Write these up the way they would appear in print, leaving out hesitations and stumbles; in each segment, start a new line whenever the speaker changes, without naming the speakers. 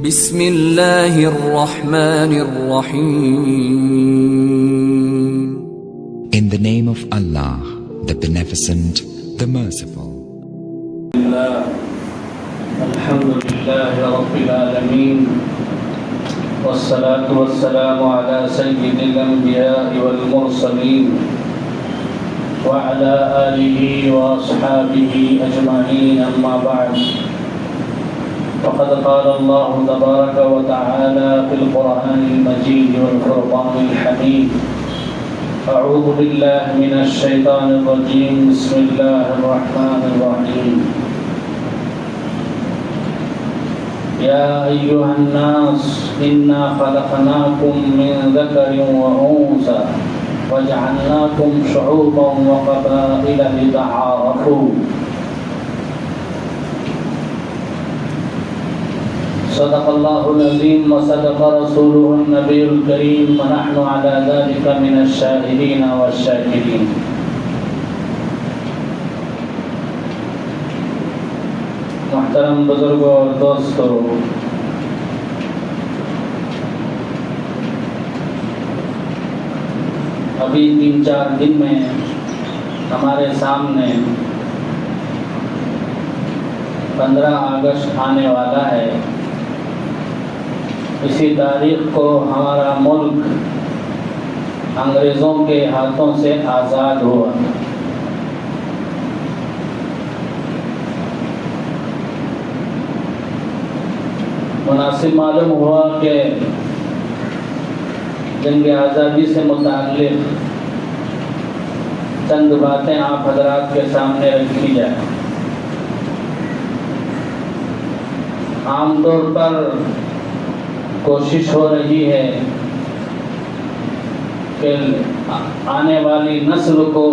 بسم اللہ الرحمن الرحیم.
In the name of Allah, the Beneficent, the Merciful.
الحمدللہ رب العالمین والصلاة والسلام على سید الانبیاء والمرسلین وعلى آلہ واصحابہ اجمعین، اما بعد، فقد قال اللہ تبارک وتعالی فی القرآن المجید والفرقان الحمید. اعوذ باللہ من الشیطان الرجیم، بسم اللہ الرحمن الرحیم. یا ایہا الناس انا خلقناکم من ذکر وانثى وجعلناکم شعوبا وقبائل لتعارفوا. صدق اللہ العظیم وصدق رسولہ النبی الکریم ونحن علی ذلک من الشاہدین والشاکرین. محترم بزرگوں اور دوستوں، ابھی 3-4 دن میں ہمارے سامنے 15 اگست آنے والا ہے. اسی تاریخ کو ہمارا ملک انگریزوں کے ہاتھوں سے آزاد ہوا. مناسب معلوم ہوا کہ جنگ آزادی سے متعلق چند باتیں آپ حضرات کے سامنے رکھی جائیں. عام طور پر کوشش ہو رہی ہے کہ آنے والی نسل کو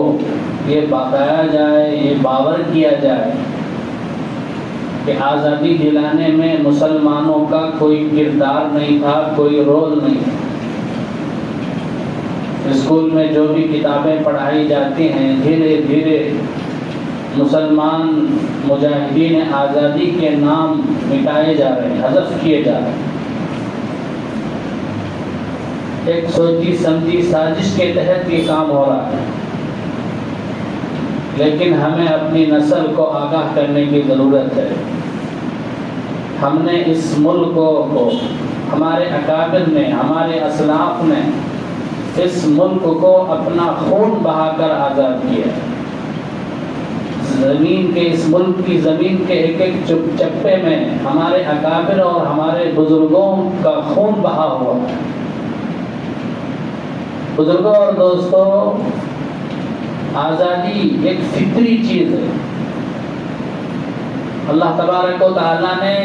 یہ بتایا جائے، یہ باور کیا جائے کہ آزادی دلانے میں مسلمانوں کا کوئی کردار نہیں تھا، کوئی رول نہیں تھا. اسکول میں جو بھی کتابیں پڑھائی جاتی ہیں، دھیرے دھیرے مسلمان مجاہدین آزادی کے نام مٹائے جا رہے ہیں، حذف کیے جا رہے ہیں. ایک سوچی سمجھی سازش کے تحت یہ کام ہو رہا ہے، لیکن ہمیں اپنی نسل کو آگاہ کرنے کی ضرورت ہے. ہم نے اس ملک کو ہمارے اکابر نے، ہمارے اسلاف نے اس ملک کو اپنا خون بہا کر آزاد کیا. زمین کے، اس ملک کی زمین کے ایک ایک چپے میں ہمارے اکابر اور ہمارے بزرگوں کا خون بہا ہوا. بزرگوں اور دوستوں، آزادی ایک فطری چیز ہے. اللہ تبارک و تعالیٰ نے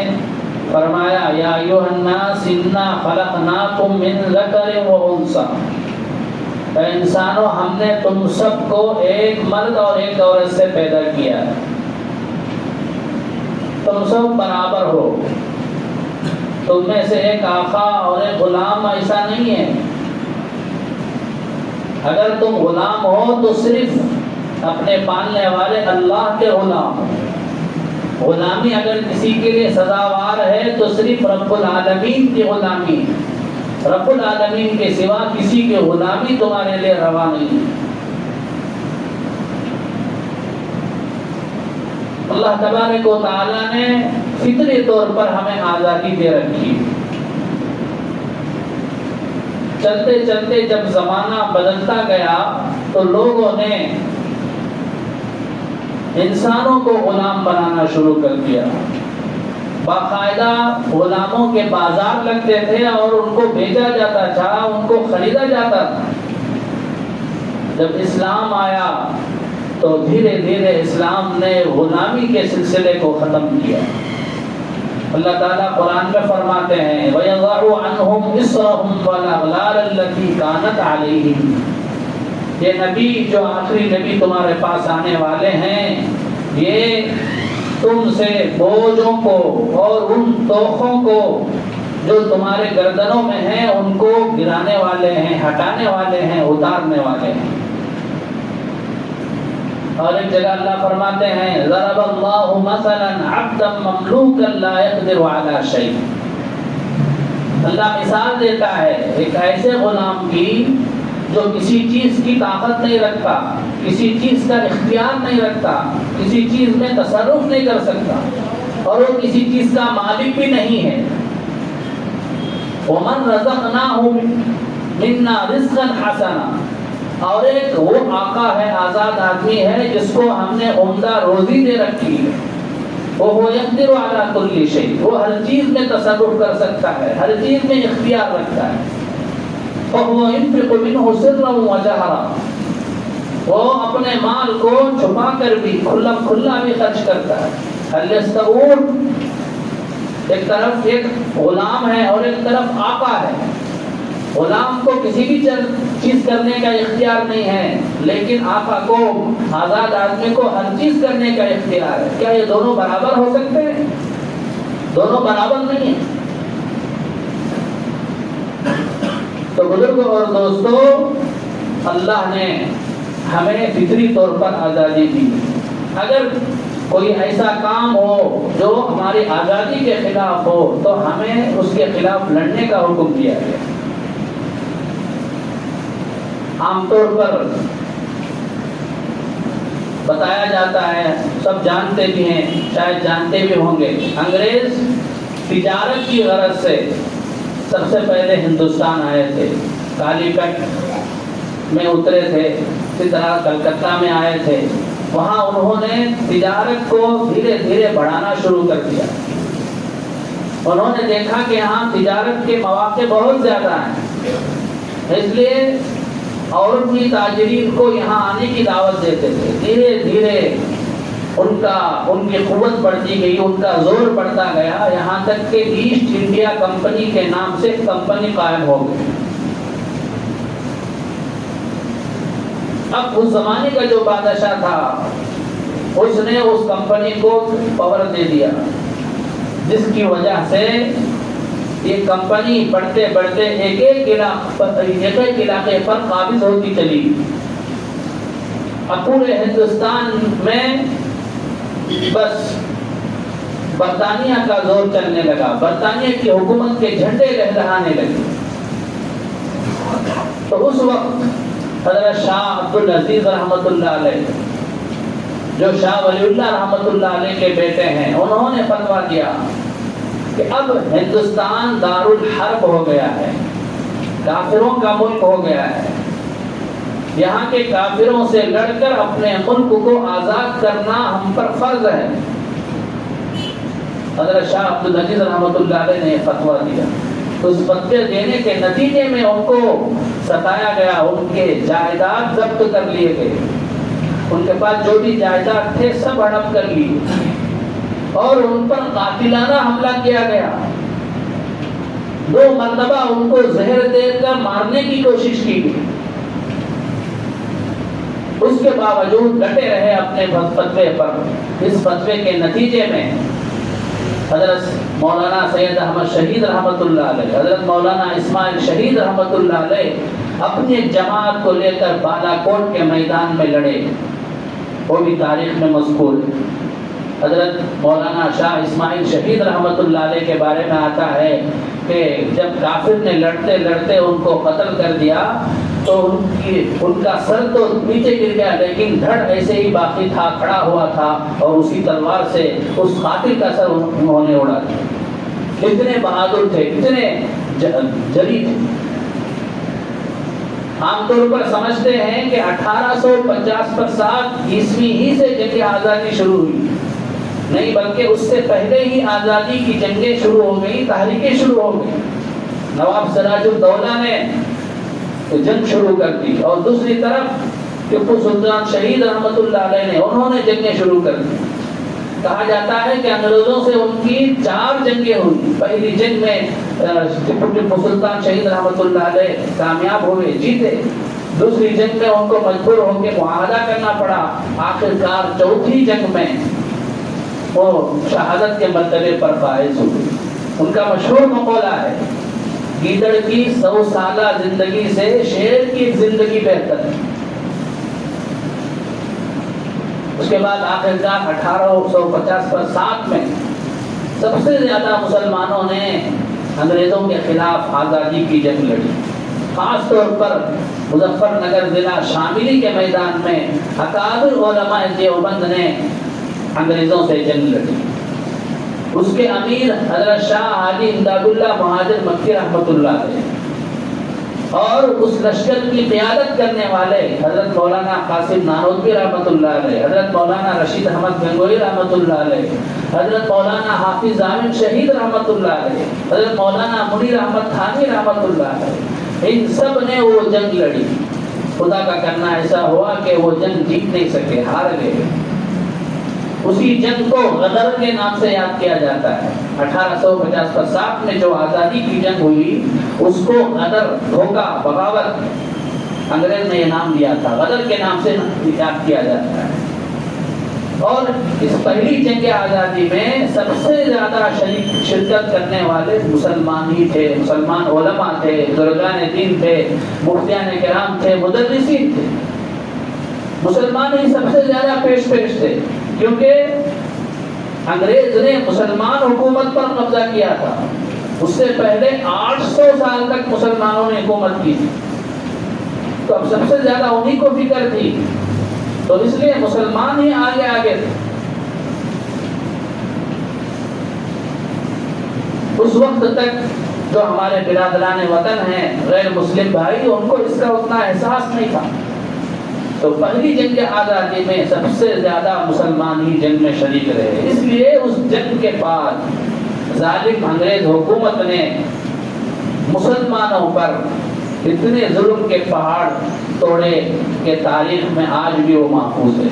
فرمایا یا ایھا الناس انا خلقناکم من ذکر و انثی. اے انسانوں، ہم نے تم سب کو ایک مرد اور ایک عورت سے پیدا کیا ہے. تم سب برابر ہو. تم میں سے ایک آقا اور ایک غلام ایسا نہیں ہے. اگر تم غلام ہو تو صرف اپنے پالنے والے اللہ کے غلام ہو. غلامی اگر کسی کے لیے سزاوار ہے تو صرف رب العالمین کی غلامی ہے. رب العالمین کے سوا کسی کی غلامی تمہارے لیے روا نہیں ہے. اللہ تبارک و تعالیٰ نے فطری طور پر ہمیں آزادی دے رکھی. چلتے چلتے جب زمانہ بدلتا گیا تو لوگوں نے انسانوں کو غلام بنانا شروع کر دیا. باقاعدہ غلاموں کے بازار لگتے تھے اور ان کو بیچا جاتا تھا، ان کو خریدا جاتا تھا. جب اسلام آیا تو دھیرے دھیرے اسلام نے غلامی کے سلسلے کو ختم کیا. اللہ تعالیٰ قرآن میں فرماتے ہیں وَيَضَعُ عَنْهُمْ إِصْرَهُمْ وَالْأَغْلَالَ الَّتِي كَانَتْ عَلَيْهِمْ. یہ نبی جو آخری نبی تمہارے پاس آنے والے ہیں، یہ تم سے بوجھوں کو اور ان توخوں کو جو تمہارے گردنوں میں ہیں ان کو گرانے والے ہیں، ہٹانے والے ہیں، اتارنے والے ہیں. اور ایک جگہ اللہ فرماتے ہیں ضرب اللہ مثلا عبدا مملوکا لا يقدر على شيء. اللہ مثال دیتا ہے ایک ایسے غلام کی جو کسی چیز کی طاقت نہیں رکھتا، کسی چیز کا اختیار نہیں رکھتا، کسی چیز میں تصرف نہیں کر سکتا، اور وہ کسی چیز کا مالک بھی نہیں ہے. وَمَنْ رَزَقْنَاهُ مِنَّا رِزْقًا حَسَنًا، اور ایک وہ آقا ہے، آزاد آدمی ہے جس کو ہم نے عمدہ روزی دے رکھی ہے. وہ يقدر على كل شيء، وہ ہر چیز میں تصرف کر سکتا ہے، ہر چیز میں اختیار رکھتا ہے. وهو ينفق منه سرا وجهرا، وہ اپنے مال کو چھپا کر بھی کھلا بھی خرچ کرتا ہے. هل يستوون، ایک طرف ایک غلام ہے اور ایک طرف آقا ہے. غلام کو کسی بھی چیز کرنے کا اختیار نہیں ہے، لیکن آقا کو، آزاد آدمی کو ہر چیز کرنے کا اختیار ہے. کیا یہ دونوں برابر ہو سکتے ہیں؟ دونوں برابر نہیں ہیں. تو بزرگوں اور دوستوں، اللہ نے ہمیں فطری طور پر آزادی دی. اگر کوئی ایسا کام ہو جو ہماری آزادی کے خلاف ہو تو ہمیں اس کے خلاف لڑنے کا حکم دیا گیا. عام طور پر بتایا جاتا ہے، سب جانتے بھی ہیں، شاید جانتے بھی ہوں گے، انگریز تجارت کی غرض سے سب سے پہلے ہندوستان آئے تھے. کالی کٹ میں اترے تھے، اسی طرح کلکتہ میں آئے تھے. وہاں انہوں نے تجارت کو دھیرے دھیرے بڑھانا شروع کر دیا. انہوں نے دیکھا کہ یہاں تجارت کے مواقع بہت زیادہ ہیں، اس لیے اور بھی تاجرین کو یہاں آنے کی دعوت دیتے تھے. دھیرے دھیرے ان کی قوت بڑھتی گئی، ان کا زور بڑھتا گیا، یہاں تک کہ ایسٹ انڈیا کمپنی کے نام سے کمپنی قائم ہو گئی. اب اس زمانے کا جو بادشاہ تھا اس نے اس کمپنی کو پاور دے دیا، جس کی وجہ سے یہ کمپنی بڑھتے بڑھتے ایک ایک علاقے پر قابض ہوتی چلی. اب پورے ہندوستان میں بس برطانیہ کا زور چلنے لگا، برطانیہ کی حکومت کے جھنڈے لہرانے لگے. تو اس وقت حضرت شاہ عبدالعزیز رحمۃ اللہ علیہ، جو شاہ ولی اللہ رحمۃ اللہ علیہ کے بیٹے ہیں، انہوں نے فتویٰ دیا کہ اب ہندوستان دار الحرب ہو گیا ہے، کافروں کا ملک ہو گیا ہے. یہاں کے کافروں سے لڑ کر اپنے ملک کو آزاد کرنا ہم پر فرض ہے. حضرت شاہ عبدالعزیز رحمۃ اللہ علیہ نے فتویٰ دیا. اس فتوے دینے کے نتیجے میں ان کو ستایا گیا، ان کے جائیداد ضبط کر لیے گئے، ان کے پاس جو بھی جائیداد تھے سب ہڑپ کر لیے اور ان پر قاتلانہ حملہ کیا گیا. 2 مرتبہ ان کو زہر دے کر مارنے کی کوشش کی گئی. اس کے باوجود ڈٹے رہے اپنے فتوے پر. اس فتوے کے نتیجے میں حضرت مولانا سید احمد شہید رحمۃ اللہ علیہ، حضرت مولانا اسماعیل شہید رحمۃ اللہ علیہ اپنی جماعت کو لے کر بالا کوٹ کے میدان میں لڑے. وہ بھی تاریخ میں مذکور ہے. حضرت مولانا شاہ اسماعیل شہید رحمۃ اللہ علیہ کے بارے میں آتا ہے کہ جب کافر نے لڑتے لڑتے ان کو قتل کر دیا تو ان کا سر تو نیچے گر گیا، لیکن دھڑ ایسے ہی باقی تھا، کھڑا ہوا تھا، اور اسی تلوار سے اس قاتل کا سر انہوں نے اڑا دیا. اتنے بہادر تھے، اتنے جری تھے. عام طور پر سمجھتے ہیں کہ 1850 عیسوی ہی سے جنگ آزادی شروع ہوئی، نہیں بلکہ اس سے پہلے ہی آزادی کی جنگیں شروع ہو گئی، تحریکیں شروع ہو گئی. نواب سراج الدولہ نے جنگ شروع کر دی، اور دوسری طرف ٹیپو سلطان شہید رحمۃ اللہ علیہ نے، انہوں نے جنگیں شروع کر دی. کہا جاتا ہے کہ انگریزوں سے ان کی 4 جنگیں ہوئی. پہلی جنگ میں ٹیپو سلطان شہید رحمۃ اللہ علیہ کامیاب ہوئے، جیتے. دوسری جنگ میں ان کو مجبور ہو کے معاہدہ کرنا پڑا. آخرکار چوتھی جنگ میں وہ شہادت کے مرتبے پر فائز ہوئے. ان کا مشہور مقولہ ہے، گیدڑ کی 100 سالہ زندگی سے شیر کی زندگی بہتر ہے. اس کے بعد آخرکار 1850 میں سب سے زیادہ مسلمانوں نے انگریزوں کے خلاف آزادی کی جنگ لڑی. خاص طور پر مظفر نگر ضلع شاملی کے میدان میں اکابر علماء دیوبند نے انگریزوں سے جنگ لڑی. اس کے امیر حضرت شاہ حاجی امداد اللہ مہاجر مکی رحمۃ اللہ علیہ اور اس لشکر کی قیادت کرنے والے حضرت مولانا قاسم نانوتوی رحمۃ اللہ علیہ، حضرت مولانا رشید احمد گنگوئی رحمۃ اللہ علیہ، حضرت مولانا حافظ ضامن شہید رحمۃ اللہ علیہ، حضرت مولانا منیر احمد تھانوی رحمۃ اللہ علیہ، ان سب نے وہ جنگ لڑی. خدا کا کرنا ایسا ہوا کہ وہ جنگ جیت نہیں سکے، ہار گئے. اسی جنگ کو غدر کے نام سے یاد کیا جاتا ہے. 1850 میں جو آزادی کی جنگ ہوئی اس کو غدر، دھوکہ، بغاوت انگریز نے یہ نام دیا تھا، غدر کے نام سے یاد کیا جاتا ہے. اور اس پہلی جنگ آزادی میں سب سے زیادہ شرکت کرنے والے مسلمان ہی تھے، مسلمان علماء تھے، بزرگان دین تھے، مفتیان کرام تھے، مدرسین تھے. مسلمان ہی سب سے زیادہ پیش تھے، کیونکہ انگریز نے مسلمان حکومت پر قبضہ کیا تھا. اس سے پہلے 800 سال تک مسلمانوں نے حکومت کی تھی، تو اب سب سے زیادہ انہی کو فکر تھی، تو اس لیے مسلمان ہی آگے تھے. اس وقت تک جو ہمارے برادران وطن ہیں غیر مسلم بھائی، ان کو اس کا اتنا احساس نہیں تھا. تو پہلی جنگ آزادی میں سب سے زیادہ مسلمان ہی جنگ میں شریک رہے. اس لیے اس جنگ کے بعد ظالم انگریز حکومت نے مسلمانوں پر اتنے ظلم کے پہاڑ توڑے کہ تاریخ میں آج بھی وہ محفوظ ہے.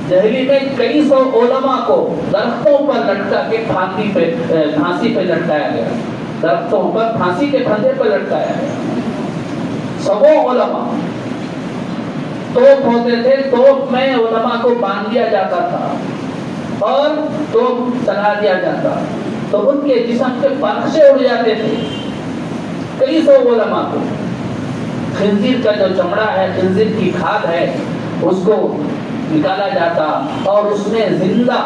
دہلی میں کئی سو علماء کو درختوں پر لٹکا کے پھانسی پہ لٹکایا گیا. درختوں پر پھانسی کے پھندے پر لٹکایا گیا. سبوں علماء توپ ہوتے تھے، توپ میں علماء کو باندھ دیا جاتا تھا اور توپ چلا دیا جاتا تو ان کے جسم کے پرخشے اڑ جاتے تھے. کئی سو علماء کو خنزیر کا جو چمڑا ہے، خنزیر کی کھاد ہے، اس کو نکالا جاتا اور اس میں زندہ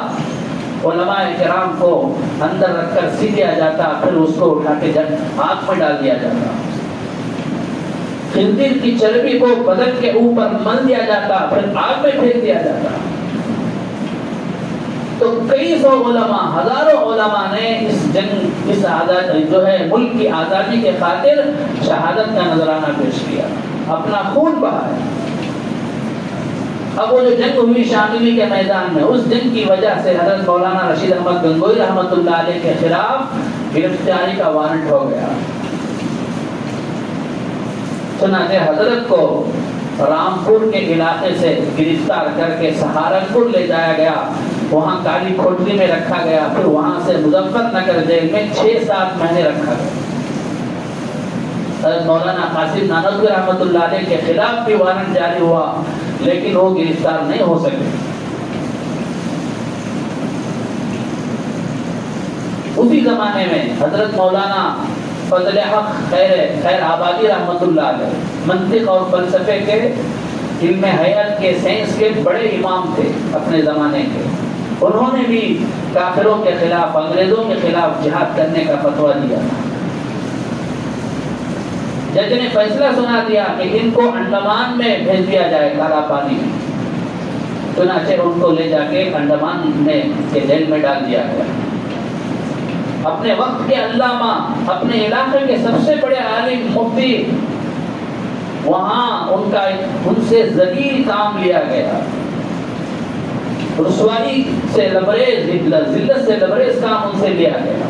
علماء کرام کو اندر رکھ کر سی دیا جاتا، پھر اس کو اٹھا کے آگ میں ڈال دیا جاتا. خنزیر کی چربی کو بدن کے اوپر مل دیا جاتا، پھر آگ میں پھینک دیا جاتا. تو کئی سو علماء، ہزاروں علماء نے اس آزادی جو ہے ملک کی آزادی کے خاطر شہادت کا نذرانہ پیش کیا، اپنا خون بہایا. اب وہ جو جنگ ہوئی شاملی کے میدان میں، اس جنگ کی وجہ سے حضرت مولانا رشید احمد گنگوئی رحمۃ اللہ علیہ کے خلاف گرفتاری کا وارنٹ ہو گیا. چنانچہ حضرت کو رامپور کے علاقے سے گرفتار کر کے سہارنپور لے جایا گیا، وہاں کالی کھوٹری میں رکھا گیا، پھر وہاں سے مظفر نگر جیل میں 6-7 مہینے رکھا گیا. حضرت مولانا قاسم نانوتوی رحمۃ اللہ علیہ کے خلاف بھی وارنٹ جاری ہوا، لیکن وہ گرفتار نہیں ہو سکے. اسی زمانے میں حضرت مولانا فضل حق خیر آبادی رحمۃ اللہ علیہ منطق اور فلسفے کے، علم حیات کے، سائنس کے بڑے امام تھے اپنے زمانے کے. انہوں نے بھی کافروں کے خلاف، انگریزوں کے خلاف جہاد کرنے کا فتویٰ دیا. جج نے فیصلہ سنا دیا کہ ان کو انڈمان میں بھیج دیا جائے، کالا پانی میں. چنانچہ ان کو لے جا کے انڈمان میں کے جیل میں ڈال دیا گیا. اپنے وقت کے علامہ، اپنے علاقے کے سب سے بڑے عالم مفتی، وہاں ان سے ذلیل کام لیا گیا. رسوائی سے لبریز، ذلت سے لبریز کام ان سے لیا گیا.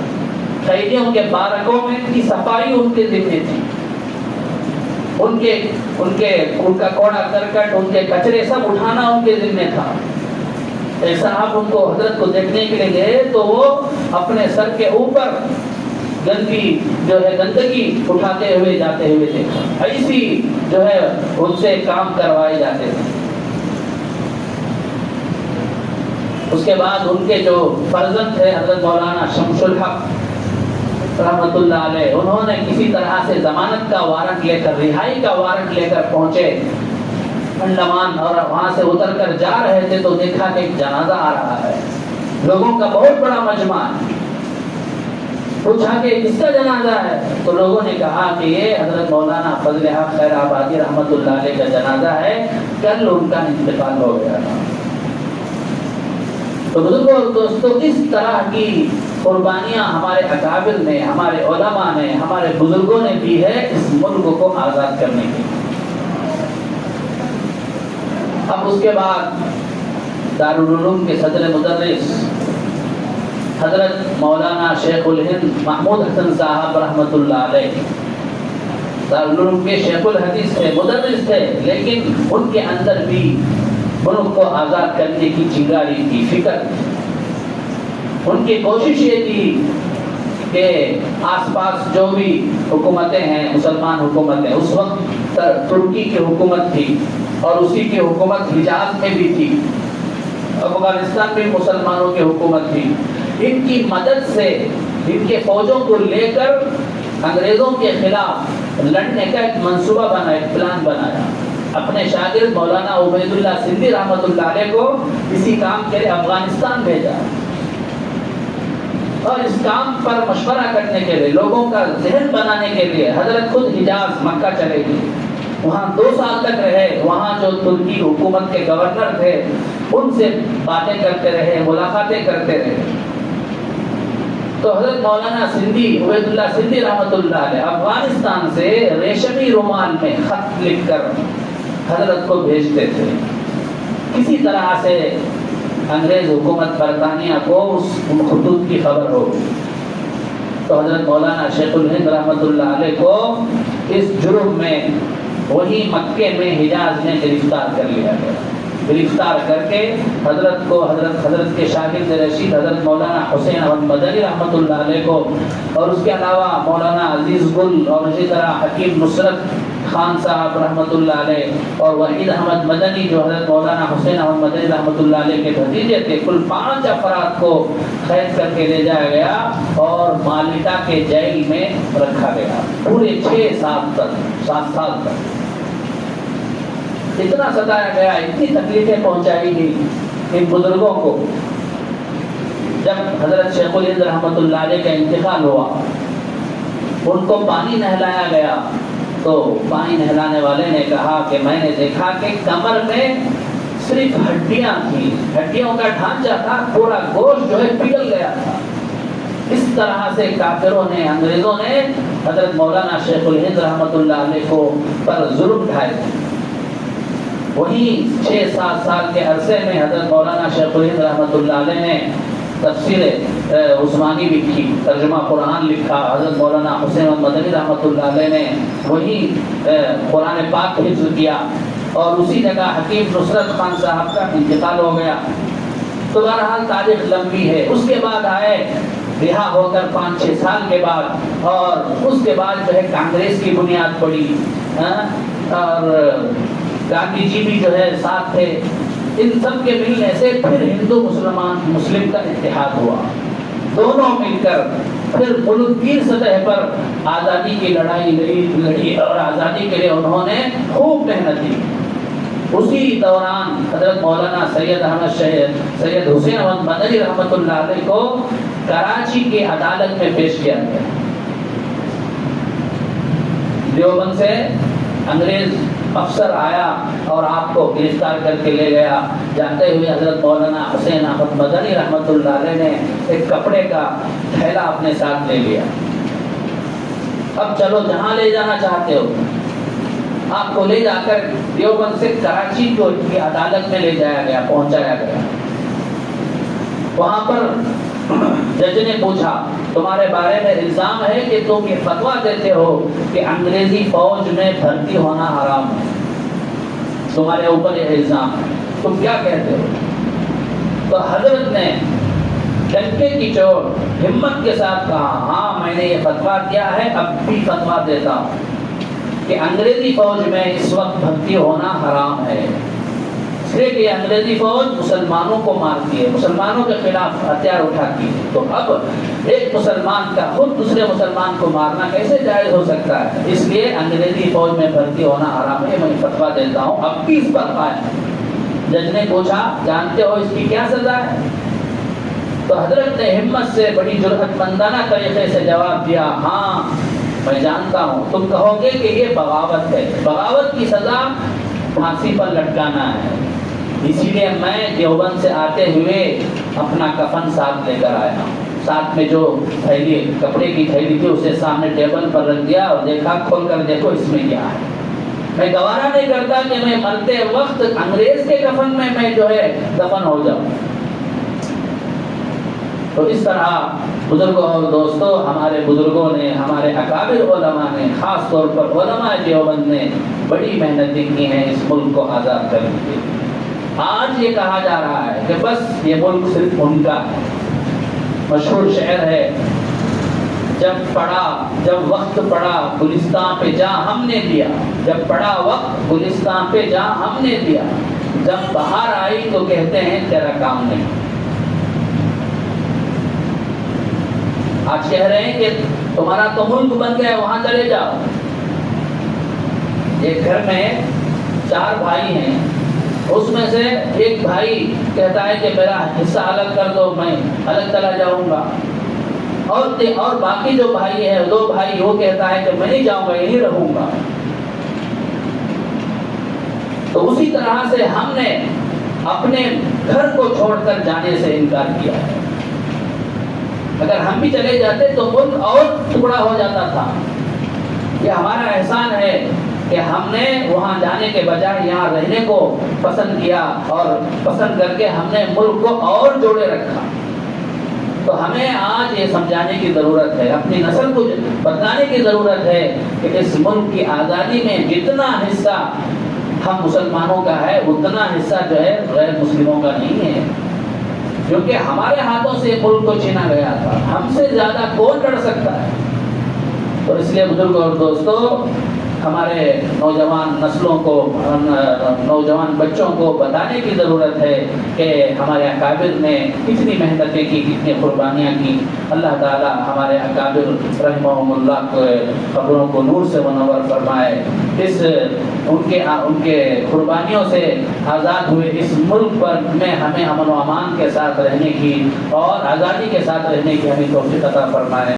قیدیوں کے بارکوں میں کی صفائی ان کے ذمہ تھی. ان کا کوڑا کرکٹ، ان کے کچرے سب اٹھانا ان کے ذمہ تھا. ایک صاحب ان کو حضرت کو دیکھنے کے لیے گئے تو وہ اپنے سر کے اوپر گندگی اٹھاتے ہوئے جاتے ہوئے دیکھا. ایسی جو ہے ان سے کام کروائے جاتے تھے. اس کے بعد ان کے جو فرزند تھے حضرت مولانا شمس الحق رحمۃ اللہ علیہ، انہوں نے کسی طرح سے ضمانت کا وارنٹ لے کر، رہائی کا وارنٹ لے کر پہنچے انڈمان، اور وہاں سے اتر کر جا رہے تھے تو دیکھا کہ ایک جنازہ آ رہا ہے. لوگوں کا بہت بڑا مجمع ہے. پوچھا کہ کس کا جنازہ ہے؟ تو لوگوں نے کہا کہ یہ حضرت مولانا فضل حق خیر آبادی رحمۃ اللہ علیہ کا جنازہ ہے، کل ان کا انتقال ہو گیا تھا۔ تو بزرگوں اور دوستوں، اس طرح کی قربانیاں ہمارے اکابر نے، ہمارے علماء نے، ہمارے بزرگوں نے دی ہے اس ملک کو آزاد کرنے کی۔ اب اس کے بعد دارالعلوم کے صدر مدرس حضرت مولانا شیخ الہند محمود حسن صاحب رحمۃ اللہ علیہ دارالعلوم کے شیخ الحدیث تھے، مدرس تھے، لیکن ان کے اندر بھی ملک کو آزاد کرنے کی چنگاری کی فکر تھی۔ ان کی کوشش یہ تھی کہ آس پاس جو بھی حکومتیں ہیں، مسلمان حکومتیں، اس وقت ترکی کی حکومت تھی اور اسی کی حکومت حجاز میں بھی تھی، افغانستان میں مسلمانوں کی حکومت تھی، ان کی مدد سے ان کے فوجوں کو لے کر انگریزوں کے خلاف لڑنے کا ایک منصوبہ بنا، ایک پلان بنایا۔ اپنے شاگرد مولانا عبید اللہ سندھی رحمۃ اللہ علیہ کو اسی کام کے لیے افغانستان بھیجا، اور اس کام پر مشورہ کرنے کے لیے، لوگوں کا ذہن بنانے کے لیے حضرت خود حجاز مکہ چلے گئے۔ وہاں 2 سال تک رہے، وہاں جو ترکی حکومت کے گورنر تھے ان سے باتیں کرتے رہے، ملاقاتیں کرتے رہے۔ تو حضرت مولانا سندھی عبید اللہ سندھی رحمۃ اللہ علیہ افغانستان سے ریشمی رومال میں خط لکھ کر حضرت کو بھیجتے تھے، کسی طرح سے انگریز حکومت برطانیہ کو ان خطوط کی خبر ہو۔ تو حضرت مولانا شیخ الہند رحمۃ اللہ علیہ کو اس جرم میں وہی مکے میں حجاز میں گرفتار کر لیا گیا۔ گرفتار کر کے حضرت کو حضرت کے شاگرد رشید حضرت مولانا حسین احمد مدنی رحمۃ اللہ علیہ کو، اور اس کے علاوہ مولانا عزیز گل اور اسی طرح حکیم نصرت خان صاحب رحمۃ اللہ علیہ اور وحید احمد مدنی جو حضرت مولانا حسین احمد مدنی رحمۃ اللہ علیہ کے بھتیجے تھے، کل 5 افراد کو قید کر کے لے جایا گیا اور مالٹا کے جیل میں رکھا گیا پورے 6 سال تک، 7 سال تک۔ اتنا ستایا گیا، اتنی تکلیفیں پہنچائی گئی ان بزرگوں کو۔ جب حضرت شیخ الہند رحمۃ اللہ علیہ کا انتقال ہوا، ان کو پانی نہلایا گیا، تو پانی نہلانے والے نے کہا کہ میں نے دیکھا کہ کمر میں صرف ہڈیاں تھیں، ہڈیوں کا ڈھانچہ تھا، پورا گوشت جو ہے پگھل گیا تھا۔ اس طرح سے کافروں نے، انگریزوں نے حضرت مولانا شیخ الہند رحمۃ اللہ علیہ کو پر ظلم ڈھائے تھے۔ وہی 6-7 سال کے عرصے میں حضرت مولانا شیخ الہند رحمۃ اللہ علیہ نے تفسیر عثمانی لکھی، ترجمہ قرآن لکھا۔ حضرت مولانا حسین مدنی رحمۃ اللہ علیہ نے وہی قرآن پاک حفظ کیا، اور اسی جگہ حکیم نصرت خان صاحب کا انتقال ہو گیا۔ تو بہرحال تاریخ لمبی ہے۔ اس کے بعد آئے رہا ہو کر 5-6 سال کے بعد، اور اس کے بعد جو ہے کانگریس کی بنیاد پڑی، اور گاندھی جی بھی جو ہے ساتھ تھے۔ ان سب کے ملنے سے پھر ہندو مسلم کا اتحاد ہوا، دونوں مل کر پھر ملک کی سطح پر آزادی کی لڑائی لڑی، اور آزادی کے لیے انہوں نے خوب محنت کی۔ اسی دوران حضرت مولانا سید حسین احمد مدنی رحمۃ اللہ علیہ کو کراچی کی عدالت میں پیش کیا گیا۔ دیوبند سے انگریز افسر آیا اور آپ کو گرفتار کر کے لے گیا۔ جاتے ہوئے حضرت مولانا حسین احمد مدنی رحمۃ اللہ علیہ نے ایک کپڑے کا تھیلا اپنے ساتھ لے لیا۔ اب چلو جہاں لے جانا چاہتے ہو۔ آپ کو لے جا کر دیوبند سے کراچی کی عدالت میں لے جایا گیا، پہنچایا گیا۔ وہاں پر جج نے پوچھا، تمہارے بارے میں الزام ہے کہ تم یہ فتویٰ دیتے ہو کہ انگریزی فوج میں بھرتی ہونا حرام ہے، تمہارے اوپر یہ الزام ہے، تم کیا کہتے ہو؟ تو حضرت نے ڈنکے کی چوٹ ہمت کے ساتھ کہا، ہاں میں نے یہ فتویٰ دیا ہے، اب بھی فتویٰ دیتا ہوں کہ انگریزی فوج میں اس وقت بھرتی ہونا حرام ہے، اس لیے کہ انگریزی فوج مسلمانوں کو مارتی ہے، مسلمانوں کے خلاف ہتھیار اٹھاتی ہے۔ تو اب ایک مسلمان کا خود دوسرے مسلمان کو مارنا کیسے جائز ہو سکتا ہے؟ اس لیے انگریزی فوج میں بھرتی ہونا حرام ہے، میں فتویٰ دیتا ہوں، اب بھی اس پر قائم۔ جج نے پوچھا، جانتے ہو اس کی کیا سزا ہے؟ تو حضرت نے ہمت سے بڑی جرأت مندانہ طریقے سے جواب دیا، ہاں میں جانتا ہوں۔ تم کہو گے کہ یہ بغاوت ہے، بغاوت کی سزا پھانسی پر لٹکانا ہے، اسی لیے میں دیوبند سے آتے ہوئے اپنا کفن ساتھ لے کر آیا ہوں۔ ساتھ میں جو تھیلی، کپڑے کی تھیلی تھی، اسے سامنے ٹیبل پر رکھ دیا اور دیکھا، کھول کر دیکھو اس میں کیا ہے۔ میں گوارا نہیں کرتا کہ میں مرتے وقت انگریز کے کفن میں جو ہے دفن ہو جاؤں۔ تو اس طرح بزرگوں اور دوستوں، ہمارے بزرگوں نے، ہمارے اکابر علماء نے، خاص طور پر علماء دیوبند نے بڑی محنتیں کی ہیں اس ملک کو آزاد کرنے کے لیے۔ آج یہ کہا جا رہا ہے کہ بس یہ ملک صرف ان کا ہے۔ مشہور شعر ہے، جب وقت پڑا گلستان پہ جا ہم نے دیا، جب پڑا وقت گلستان پہ جا ہم نے دیا، جب بہار آئی تو کہتے ہیں تیرا کام نہیں۔ آج کہہ رہے ہیں کہ تمہارا تو ملک بن گیا، وہاں چلے جاؤ۔ ایک گھر میں 4 بھائی ہیں، اس میں سے ایک بھائی کہتا ہے کہ میرا حصہ الگ کر دو، میں الگ چلا جاؤں گا، اور باقی جو بھائی ہیں 2 بھائی، وہ کہتا ہے کہ میں نہیں جاؤں گا، یہیں رہوں گا۔ تو اسی طرح سے ہم نے اپنے گھر کو چھوڑ کر جانے سے انکار کیا ہے۔ اگر ہم بھی چلے جاتے تو ملک اور ٹکڑا ہو جاتا تھا۔ یہ ہمارا احسان ہے کہ ہم نے وہاں جانے کے بجائے یہاں رہنے کو پسند کیا، اور پسند کر کے ہم نے ملک کو اور جوڑے رکھا۔ تو ہمیں آج یہ سمجھانے کی ضرورت ہے، اپنی نسل کو بتانے کی ضرورت ہے کہ اس ملک کی آزادی میں جتنا حصہ ہم مسلمانوں کا ہے، اتنا حصہ جو ہے غیر مسلموں کا نہیں ہے، کیونکہ ہمارے ہاتھوں سے ملک کو چھینا گیا تھا۔ ہم سے زیادہ کون لڑ سکتا ہے؟ تو اس لیے بزرگوں اور دوستوں، ہمارے نوجوان نسلوں کو، نوجوان بچوں کو بتانے کی ضرورت ہے کہ ہمارے اکابر نے کتنی محنتیں کی، کتنی قربانیاں کی۔ اللہ تعالی ہمارے اکابر رحمہم اللہ کو قبروں کو نور سے منور فرمائے، ان کے قربانیوں سے آزاد ہوئے اس ملک پر میں ہمیں امن و امان کے ساتھ رہنے کی اور آزادی کے ساتھ رہنے کی ہمیں توفیق عطا فرمائے۔